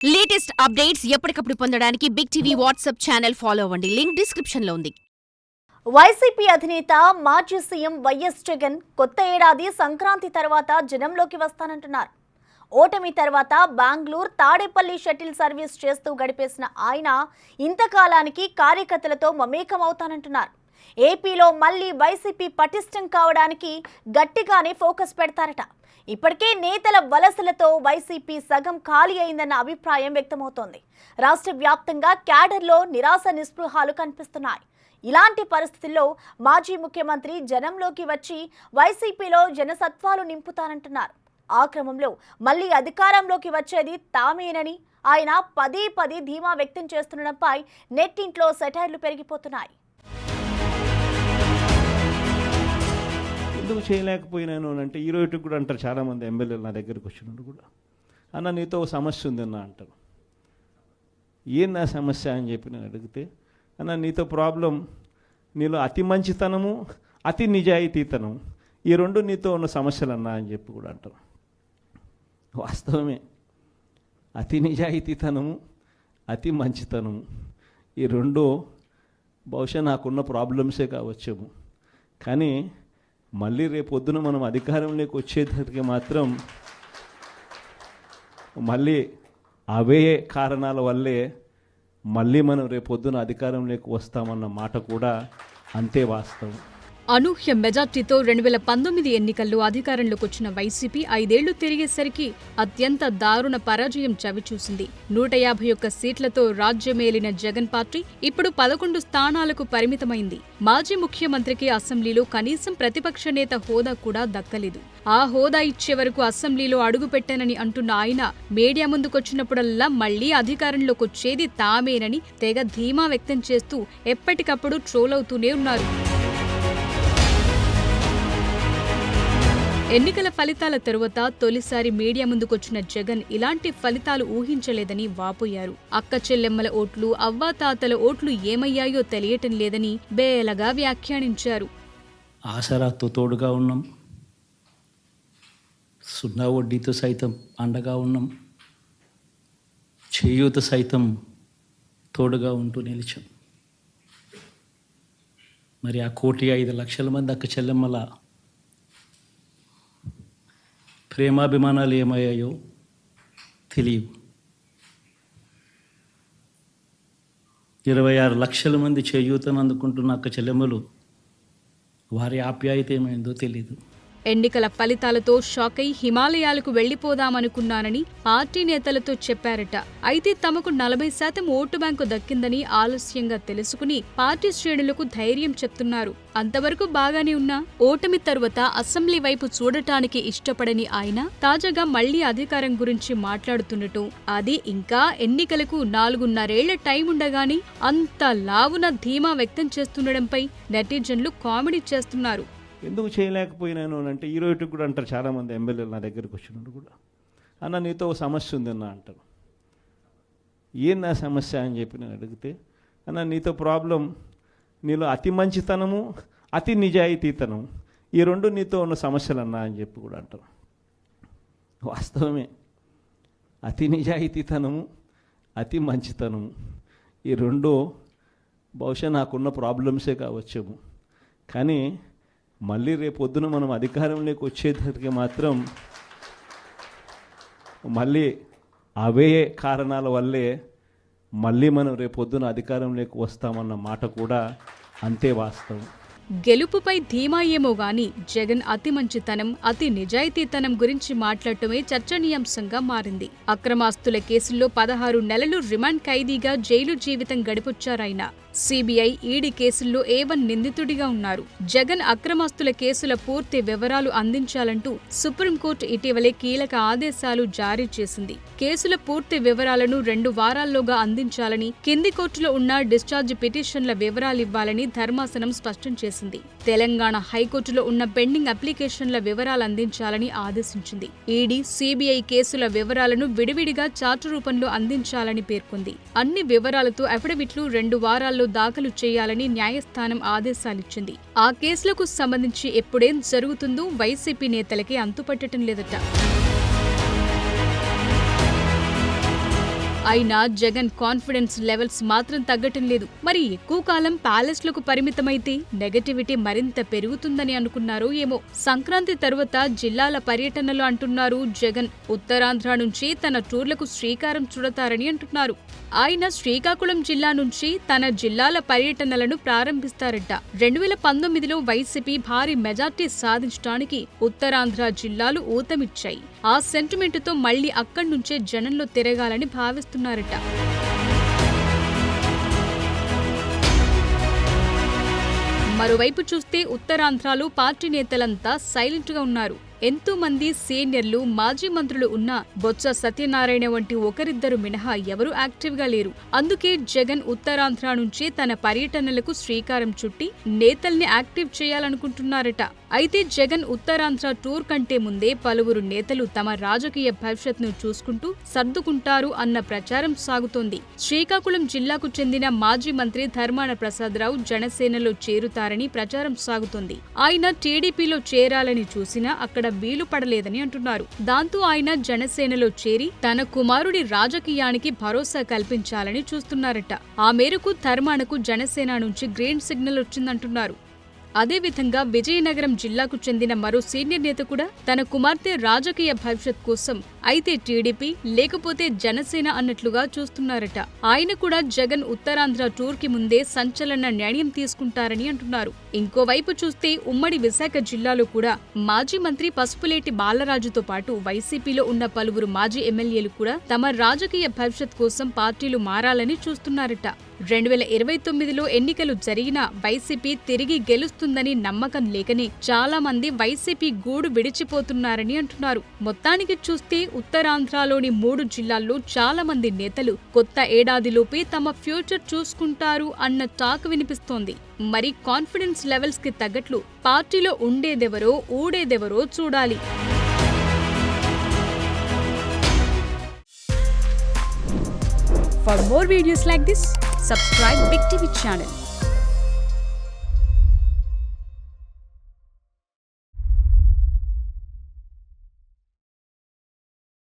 Latest updates ఎప్పటికప్పుడు పొందడానికి big TV WhatsApp channel follow అవ్వండి. లింక్ డిస్క్రిప్షన్ లో ఉంది. వైసీపీ అధినేత మాజీ సీఎం వైఎస్ జగన్ కొత్త ఏడాది సంక్రాంతి తర్వాత జనంలోకి వస్తానంటున్నారు. ఓటమి తర్వాత బెంగళూరు తాడేపల్లి షటిల్ సర్వీస్ చేస్తూ గడిపేసిన ఆయన ఇంతకాలానికి కార్యకర్తలతో మమేకమవుతానంటున్నారు. ఏపీలో మళ్లీ వైసీపీ పటిష్టం కావడానికి గట్టిగానే ఫోకస్ పెడతారట. ఇప్పటికే నేతల వలసలతో వైసీపీ సగం ఖాళీ అయిందన్న అభిప్రాయం వ్యక్తమవుతోంది. రాష్ట్ర వ్యాప్తంగా క్యాడర్లో నిరాశ నిస్పృహాలు కనిపిస్తున్నాయి. ఇలాంటి పరిస్థితుల్లో మాజీ ముఖ్యమంత్రి జనంలోకి వచ్చి వైసీపీలో జనసత్వాలు నింపుతానంటున్నారు. ఆ క్రమంలో మళ్లీ అధికారంలోకి వచ్చేది తామేనని ఆయన పదే పదే ధీమా వ్యక్తం చేస్తుండడంపై నెట్టింట్లో సెటైర్లు పెరిగిపోతున్నాయి. ఎందుకు చేయలేకపోయినాను అంటే ఈరోజు కూడా అంటారు చాలామంది ఎమ్మెల్యేలు నా దగ్గరికి వచ్చినప్పుడు కూడా, అన్న నీతో ఒక సమస్య ఉందన్న అంటారు. ఏంది ఆ సమస్య అని చెప్పి నేను అడిగితే, అన్న నీతో ప్రాబ్లం నీలో అతి మంచితనము అతి నిజాయితీతనం, ఈ రెండు నీతో ఉన్న సమస్యలు అన్నా అని చెప్పి కూడా అంటారు. వాస్తవమే, అతి నిజాయితీతనము అతి మంచితనము ఈ రెండు బహుశా నాకున్న ప్రాబ్లమ్సే కావచ్చేమో. కానీ మళ్ళీ రేపొద్దున మనం అధికారంలోకి వచ్చేసరికి మాత్రం మళ్ళీ అవే కారణాల వల్లే మళ్ళీ మనం రేపొద్దున అధికారంలోకి వస్తామన్న మాట కూడా అంతే వాస్తవం. అనూహ్య మెజార్టీతో 2019 ఎన్నికల్లో అధికారంలోకి వచ్చిన వైసీపీ 5 ఏళ్లు తిరిగేసరికి అత్యంత దారుణ పరాజయం చవిచూసింది. 151 సీట్లతో రాజ్యమేలిన జగన్ పార్టీ ఇప్పుడు 11 స్థానాలకు పరిమితమైంది. మాజీ ముఖ్యమంత్రికి అసెంబ్లీలో కనీసం ప్రతిపక్ష నేత హోదా కూడా దక్కలేదు. ఆ హోదా ఇచ్చే వరకు అసెంబ్లీలో అడుగుపెట్టానని అంటున్న ఆయన మీడియా ముందుకొచ్చినప్పుడల్లా మళ్లీ అధికారంలోకి వచ్చేది తామేనని తెగ ధీమా వ్యక్తం చేస్తూ ఎప్పటికప్పుడు ట్రోల్ అవుతూనే ఉన్నారు. ఎన్నికల ఫలితాల తరువాత తొలిసారి మీడియా ముందుకొచ్చిన జగన్ ఇలాంటి ఫలితాలు ఊహించలేదని వాపోయారు. అక్క చెల్లెమ్మల ఓట్లు, అవ్వాతాతల ఓట్లు ఏమయ్యాయో తెలియటం లేదని బేలగా వ్యాఖ్యానించారు. ఆసరాతో తోడుగా ఉన్నాం, సున్నా వడ్డీతో సైతం అండగా ఉన్నాం, చేయూత సైతం తోడుగా ఉంటూ నిలిచాం. మరి ఆ 1,05,00,000 మంది అక్క చెల్లెమ్మల ప్రేమాభిమానాలు ఏమయ్యాయో తెలియవు. 26 లక్షల మంది చేయూతను అందుకుంటున్న అక్క చెల్లెమ్మలు వారి ఆప్యాయత ఏమైందో తెలియదు. ఎన్నికల ఫలితాలతో షాక్ అయి హిమాలయాలకు వెళ్లిపోదామనుకున్నానని పార్టీ నేతలతో చెప్పారట. అయితే తమకు 40% ఓటు బ్యాంకు దక్కిందని ఆలస్యంగా తెలుసుకుని పార్టీ శ్రేణులకు ధైర్యం చెప్తున్నారు. అంతవరకు బాగానే ఉన్నా ఓటమి తరువాత అసెంబ్లీ వైపు చూడటానికి ఇష్టపడని ఆయన తాజాగా మళ్లీ అధికారం గురించి మాట్లాడుతుండటం, అది ఇంకా ఎన్నికలకు 4.5 ఏళ్ల టైం ఉండగానే అంత లావున ధీమా వ్యక్తం చేస్తుండడంపై నెటిజన్లు కామెడీ చేస్తున్నారు. ఎందుకు చేయలేకపోయినాను అంటే ఈరోజు కూడా అంటారు చాలామంది ఎమ్మెల్యేలు నా దగ్గరికి వచ్చినప్పుడు కూడా, అన్న నీతో ఒక సమస్య ఉందన్న అంటారు. ఏంది ఆ సమస్య అని చెప్పి నేను అడిగితే, అన్న నీతో ప్రాబ్లం నీలో అతి మంచితనము అతి నిజాయితీతనం, ఈ రెండు నీతో ఉన్న సమస్యలు అన్నా అని చెప్పి కూడా అంటారు. వాస్తవమే, అతి నిజాయితీతనము అతి మంచితనము ఈ రెండు బహుశా నాకున్న ప్రాబ్లమ్సే కావచ్చేమో. కానీ మళ్ళీ రేపొద్దున మనం అధికారంలోకి వచ్చేసరికి మాత్రం మళ్ళీ అవే కారణాల వల్లే మళ్ళీ మనం రేపొద్దున అధికారంలోకి వస్తామన్న మాట కూడా అంతే వాస్తవం. గెలుపుపై ధీమా ఏమో గాని జగన్ అతి మంచితనం అతి నిజాయితీతనం గురించి మాట్లాడటమే చర్చనీయాంశంగా మారింది. అక్రమాస్తుల కేసుల్లో 16 నెలలు రిమాండ్ ఖైదీగా జైలు జీవితం గడిపొచ్చారాయన. సిబిఐ, ఈడీ కేసుల్లో A1 నిందితుడిగా ఉన్నారు. జగన్ అక్రమాస్తుల కేసుల పూర్తి వివరాలు అందించాలంటూ సుప్రీంకోర్టు ఇటీవలే కీలక ఆదేశాలు జారీ చేసింది. కేసుల పూర్తి వివరాలను 2 వారాల్లోగా అందించాలని, కింది కోర్టులో ఉన్న డిశ్చార్జ్ పిటిషన్ల వివరాలివ్వాలని ధర్మాసనం స్పష్టం చేసింది. తెలంగాణ హైకోర్టులో ఉన్న పెండింగ్ అప్లికేషన్ల వివరాలు అందించాలని ఆదేశించింది. ఈడీ, సిబిఐ కేసుల వివరాలను విడివిడిగా చార్టు రూపంలో అందించాలని పేర్కొంది. అన్ని వివరాలతో అఫిడవిట్లు 2 వారాల్లో దాఖలు చేయాలని న్యాయస్థానం ఆదేశాలిచ్చింది. ఆ కేసులకు సంబంధించి ఎప్పుడేం జరుగుతుందో వైసీపీ నేతలకి అంతుపట్టడం లేదట. అయినా జగన్ కాన్ఫిడెన్స్ లెవెల్స్ మాత్రం తగ్గటం లేదు. మరి ఎక్కువ కాలం ప్యాలెస్లకు పరిమితమైతే నెగటివిటీ మరింత పెరుగుతుందని అనుకున్నారో ఏమో. సంక్రాంతి తరువాత జిల్లాల పర్యటనలు అంటున్నారు జగన్. ఉత్తరాంధ్ర నుంచి తన టూర్లకు శ్రీకారం చుడతారని అంటున్నారు. ఆయన శ్రీకాకుళం జిల్లా నుంచి తన జిల్లాల పర్యటనలను ప్రారంభిస్తారట. 2019లో వైసీపీ భారీ మెజార్టీ సాధించడానికి ఉత్తరాంధ్ర జిల్లాలు ఊతమిచ్చాయి. ఆ సెంటిమెంటుతో మళ్లీ అక్కడి నుంచే జనంలో తిరగాలని భావిస్తున్నారట. మరోవైపు చూస్తే ఉత్తరాంధ్రలో పార్టీ నేతలంతా సైలెంట్ గా ఉన్నారు. ఎంతో మంది సీనియర్లు, మాజీ మంత్రులు ఉన్నా బొత్స సత్యనారాయణ వంటి ఒకరిద్దరు మినహా ఎవరూ యాక్టివ్ గా లేరు. అందుకే జగన్ ఉత్తరాంధ్ర నుంచి తన పర్యటనలకు శ్రీకారం చుట్టి నేతల్ని యాక్టివ్ చేయాలనుకుంటున్నారట. అయితే జగన్ ఉత్తరాంధ్ర టూర్ కంటే ముందే పలువురు నేతలు తమ రాజకీయ భవిష్యత్తును చూసుకుంటూ సర్దుకుంటారు అన్న ప్రచారం సాగుతోంది. శ్రీకాకుళం జిల్లాకు చెందిన మాజీ మంత్రి ధర్మాన ప్రసాదరావు జనసేనలో చేరుతారని ప్రచారం సాగుతోంది. ఆయన టీడీపీలో చేరాలని చూసినా అక్కడ వీలు పడలేదని అంటున్నారు. దాంతో ఆయన జనసేనలో చేరి తన కుమారుడి రాజకీయానికి భరోసా కల్పించాలని చూస్తున్నారట. ఆ మేరకు ధర్మానకు జనసేన నుంచి గ్రీన్ సిగ్నల్ వచ్చిందంటున్నారు. అదేవిధంగా విజయనగరం జిల్లాకు చెందిన మరో సీనియర్ నేత కూడా తన కుమార్తె రాజకీయ భవిష్యత్ కోసం అయితే టీడీపీ లేకపోతే జనసేన అన్నట్లుగా చూస్తున్నారట. ఆయన కూడా జగన్ ఉత్తరాంధ్ర టూర్ కి ముందే సంచలన నిర్ణయం తీసుకుంటారని అంటున్నారు. ఇంకోవైపు చూస్తే ఉమ్మడి విశాఖ జిల్లాలో కూడా మాజీ మంత్రి పసుపులేటి బాలరాజుతో పాటు వైసీపీలో ఉన్న పలువురు మాజీ ఎమ్మెల్యేలు కూడా తమ రాజకీయ భవిష్యత్ కోసం పార్టీలు మారాలని చూస్తున్నారట. 2029లో ఎన్నికలు జరిగినా వైసీపీ తిరిగి గెలుస్తుందని నమ్మకం లేకనే చాలా మంది వైసీపీ గూడు విడిచిపోతున్నారని అంటున్నారు. మొత్తానికి చూస్తే ఉత్తరాంధ్రలోని 3 జిల్లాల్లో చాలా మంది నేతలు కొత్త ఏడాదిలోపే తమ ఫ్యూచర్ చూసుకుంటారు అన్న టాక్ వినిపిస్తోంది. మరి కాన్ఫిడెన్స్ లెవెల్స్ కి తగ్గట్లు పార్టీలో ఉండేదెవరో ఊడేదెవరో చూడాలి. For more videos like this, subscribe Big TV channel.